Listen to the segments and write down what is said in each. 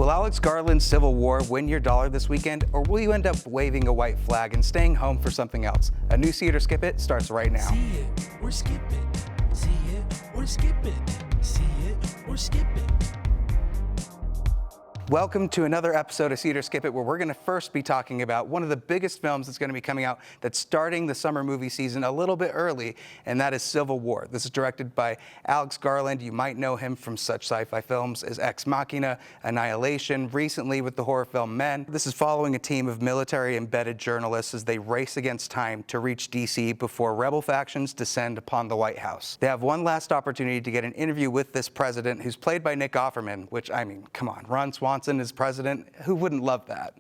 Will Alex Garland's Civil War win your dollar this weekend, or will you end up waving a white flag and staying home for something else? A new See It or Skip It starts right now. See it or skip it. See it or skip it. See it or skip it. Welcome to another episode of See It or Skip It, where we're going to first be talking about one of the biggest films that's going to be coming out that's starting the summer movie season a little bit early, and that is Civil War. This is directed by Alex Garland. You might know him from such sci-fi films as Ex Machina, Annihilation, recently with the horror film Men. This is following a team of military-embedded journalists as they race against time to reach DC before rebel factions descend upon the White House. They have one last opportunity to get an interview with this president, who's played by Nick Offerman, which, I mean, come on, Ron Swanson is president. Who wouldn't love that?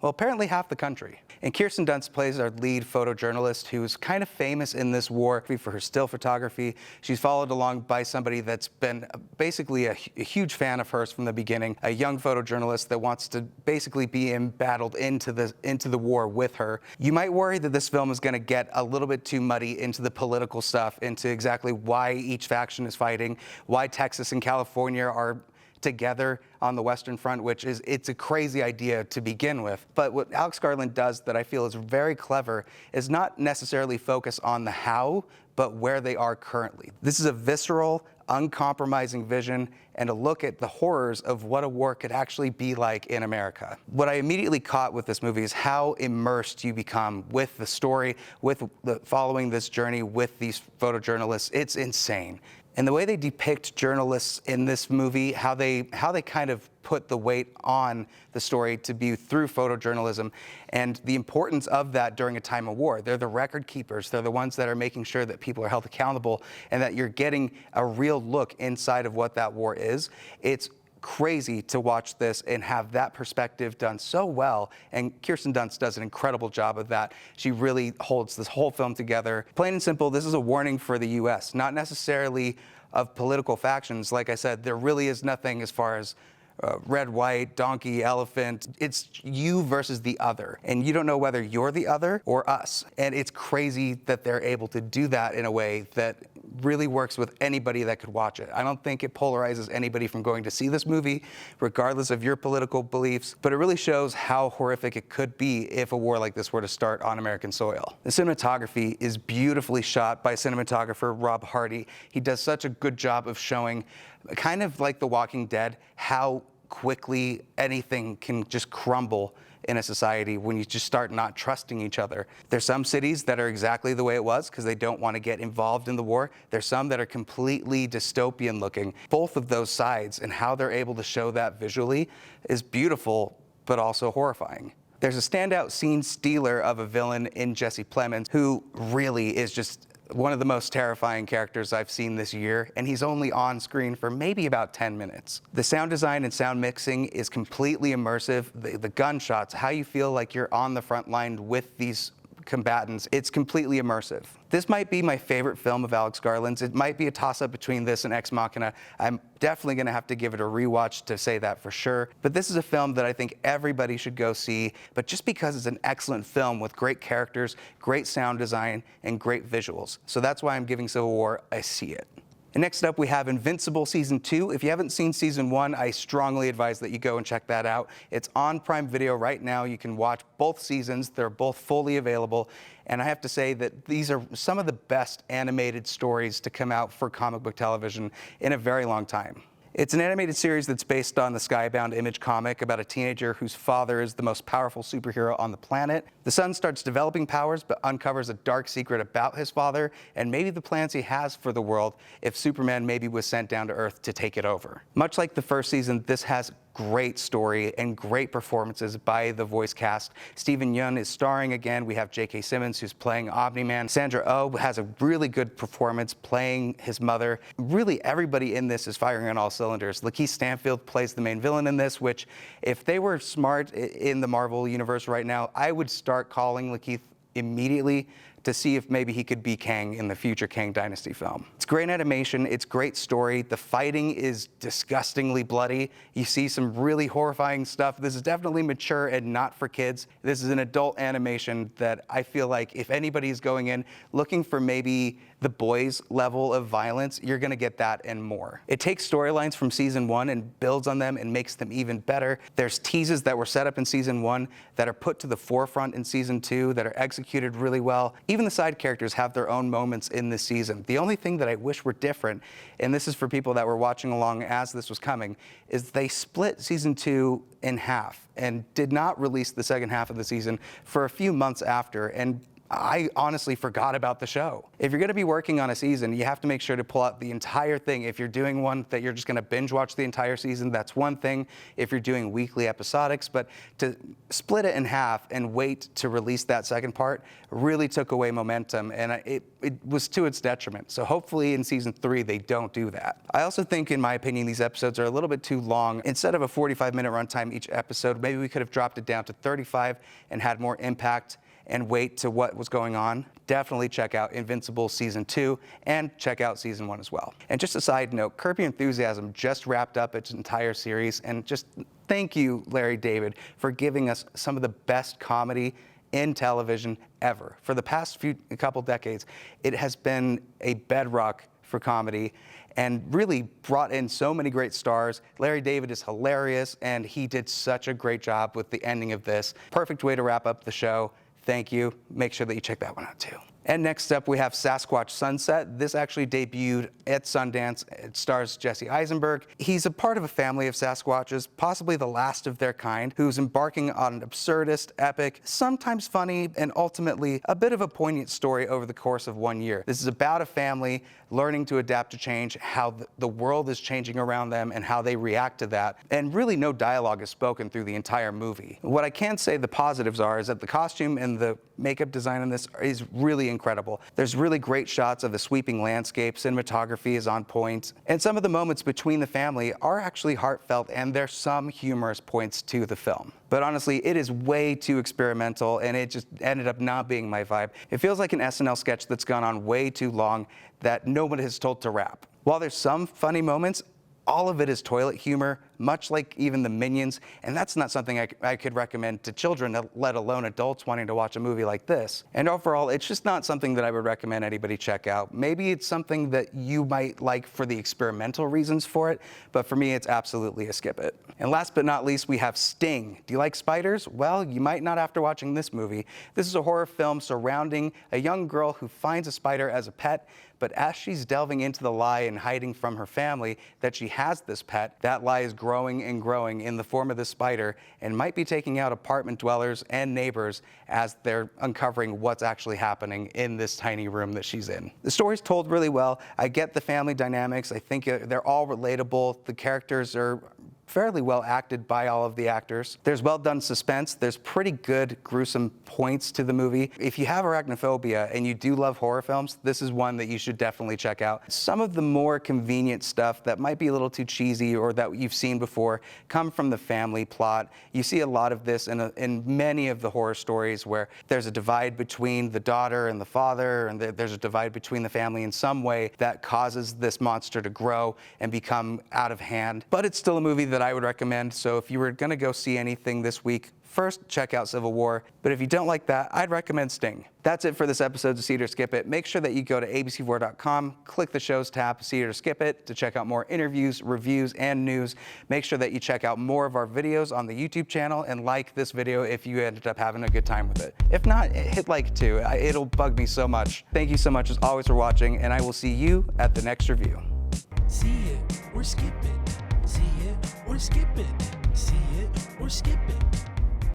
Well, apparently half the country. And Kirsten Dunst plays our lead photojournalist, who's kind of famous in this war for her still photography. She's followed along by somebody that's been basically a huge fan of hers from the beginning, a young photojournalist that wants to basically be embattled into the war with her. You might worry that this film is going to get a little bit too muddy into the political stuff, into exactly why each faction is fighting, why Texas and California are together on the Western Front, which is, it's a crazy idea to begin with. But what Alex Garland does that I feel is very clever is not necessarily focus on the how, but where they are currently. This is a visceral, uncompromising vision and a look at the horrors of what a war could actually be like in America. What I immediately caught with this movie is how immersed you become with the story, with following this journey with these photojournalists. It's insane. And the way they depict journalists in this movie, how they kind of put the weight on the story to be through photojournalism and the importance of that during a time of war. They're the record keepers. They're the ones that are making sure that people are held accountable and that you're getting a real look inside of what that war is. It's crazy to watch this and have that perspective done so well, and Kirsten Dunst does an incredible job of that. She really holds this whole film together. Plain and simple, this is a warning for the US, not necessarily of political factions. Like I said, there really is nothing as far as red, white, donkey, elephant. It's you versus the other. And you don't know whether you're the other or us. And it's crazy that they're able to do that in a way that really works with anybody that could watch it. I don't think it polarizes anybody from going to see this movie, regardless of your political beliefs, but it really shows how horrific it could be if a war like this were to start on American soil. The cinematography is beautifully shot by cinematographer Rob Hardy. He does such a good job of showing, kind of like The Walking Dead, how quickly anything can just crumble in a society when you just start not trusting each other. There's some cities that are exactly the way it was because they don't want to get involved in the war. There's some that are completely dystopian looking. Both of those sides and how they're able to show that visually is beautiful, but also horrifying. There's a standout scene stealer of a villain in Jesse Plemons, who really is just one of the most terrifying characters I've seen this year, and he's only on screen for maybe about 10 minutes. The sound design and sound mixing is completely immersive. The gunshots, how you feel like you're on the front line with these combatants, it's completely immersive. This might be my favorite film of Alex Garland's. It might be a toss-up between this and Ex Machina. I'm definitely going to have to give it a rewatch to say that for sure. But this is a film that I think everybody should go see, but just because it's an excellent film with great characters, great sound design, and great visuals. So that's why I'm giving Civil War a See It. And next up, we have Invincible Season 2. If you haven't seen Season 1, I strongly advise that you go and check that out. It's on Prime Video right now. You can watch both seasons. They're both fully available. And I have to say that these are some of the best animated stories to come out for comic book television in a very long time. It's an animated series that's based on the Skybound Image comic about a teenager whose father is the most powerful superhero on the planet. The son starts developing powers, but uncovers a dark secret about his father and maybe the plans he has for the world if Superman maybe was sent down to Earth to take it over. Much like the first season, this has great story and great performances by the voice cast. Steven Yeun is starring again. We have J.K. Simmons, who's playing Omni-Man. Sandra Oh has a really good performance playing his mother. Really, everybody in this is firing on all cylinders. Lakeith Stanfield plays the main villain in this, which, if they were smart in the Marvel universe right now, I would start calling Lakeith immediately to see if maybe he could be Kang in the future Kang Dynasty film. It's great animation, it's great story, the fighting is disgustingly bloody, you see some really horrifying stuff. This is definitely mature and not for kids. This is an adult animation that I feel like if anybody's going in looking for maybe the boys level of violence, you're gonna get that and more. It takes storylines from season 1 and builds on them and makes them even better. There's teases that were set up in season 1 that are put to the forefront in season 2 that are executed really well. Even the side characters have their own moments in this season. The only thing that I wish were different, and this is for people that were watching along as this was coming, is they split season 2 in half and did not release the second half of the season for a few months after. And I honestly forgot about the show. If you're gonna be working on a season, you have to make sure to pull out the entire thing. If you're doing one that you're just gonna binge watch the entire season, that's one thing. If you're doing weekly episodics, but to split it in half and wait to release that second part really took away momentum, and it was to its detriment. So hopefully in season 3, they don't do that. I also think, in my opinion, these episodes are a little bit too long. Instead of a 45-minute runtime each episode, maybe we could have dropped it down to 35 and had more impact and wait to what was going on. Definitely check out Invincible season 2 and check out season 1 as well. And just a side note, Curb Your Enthusiasm just wrapped up its entire series, and just thank you, Larry David, for giving us some of the best comedy in television ever. For the past couple decades, it has been a bedrock for comedy and really brought in so many great stars. Larry David is hilarious, and he did such a great job with the ending of this. Perfect way to wrap up the show. Thank you. Make sure that you check that one out too. And next up, we have Sasquatch Sunset. This actually debuted at Sundance. It stars Jesse Eisenberg. He's a part of a family of Sasquatches, possibly the last of their kind, who's embarking on an absurdist, epic, sometimes funny, and ultimately a bit of a poignant story over the course of 1 year. This is about a family learning to adapt to change, how the world is changing around them and how they react to that. And really no dialogue is spoken through the entire movie. What I can say the positives are is that the costume and the makeup design in this is really incredible. There's really great shots of the sweeping landscape, cinematography is on point, and some of the moments between the family are actually heartfelt, and there's some humorous points to the film. But honestly, it is way too experimental, and it just ended up not being my vibe. It feels like an SNL sketch that's gone on way too long that no one has told to wrap. While there's some funny moments, all of it is toilet humor, much like even the Minions, and that's not something I could recommend to children, let alone adults wanting to watch a movie like this. And overall, it's just not something that I would recommend anybody check out. Maybe it's something that you might like for the experimental reasons for it, but for me, it's absolutely a skip it. And last but not least, we have Sting. Do you like spiders? Well, you might not after watching this movie. This is a horror film surrounding a young girl who finds a spider as a pet, but as she's delving into the lie and hiding from her family that she has this pet, that lie is growing and growing in the form of this spider and might be taking out apartment dwellers and neighbors as they're uncovering what's actually happening in this tiny room that she's in. The story's told really well. I get the family dynamics. I think they're all relatable. The characters are fairly well acted by all of the actors. There's well done suspense. There's pretty good gruesome points to the movie. If you have arachnophobia and you do love horror films, this is one that you should definitely check out. Some of the more convenient stuff that might be a little too cheesy or that you've seen before come from the family plot. You see a lot of this in many of the horror stories where there's a divide between the daughter and the father, and there's a divide between the family in some way that causes this monster to grow and become out of hand. But it's still a movie that I would recommend. So if you were gonna go see anything this week, first check out Civil War. But if you don't like that, I'd recommend Sting. That's it for this episode of See It or Skip It. Make sure that you go to abc4.com, click the shows tab, See It or Skip It, to check out more interviews, reviews, and news. Make sure that you check out more of our videos on the YouTube channel and like this video if you ended up having a good time with it. If not, hit like too. It'll bug me so much. Thank you so much as always for watching, and I will see you at the next review. See it or skip it. See it or skip it. See it or skip it.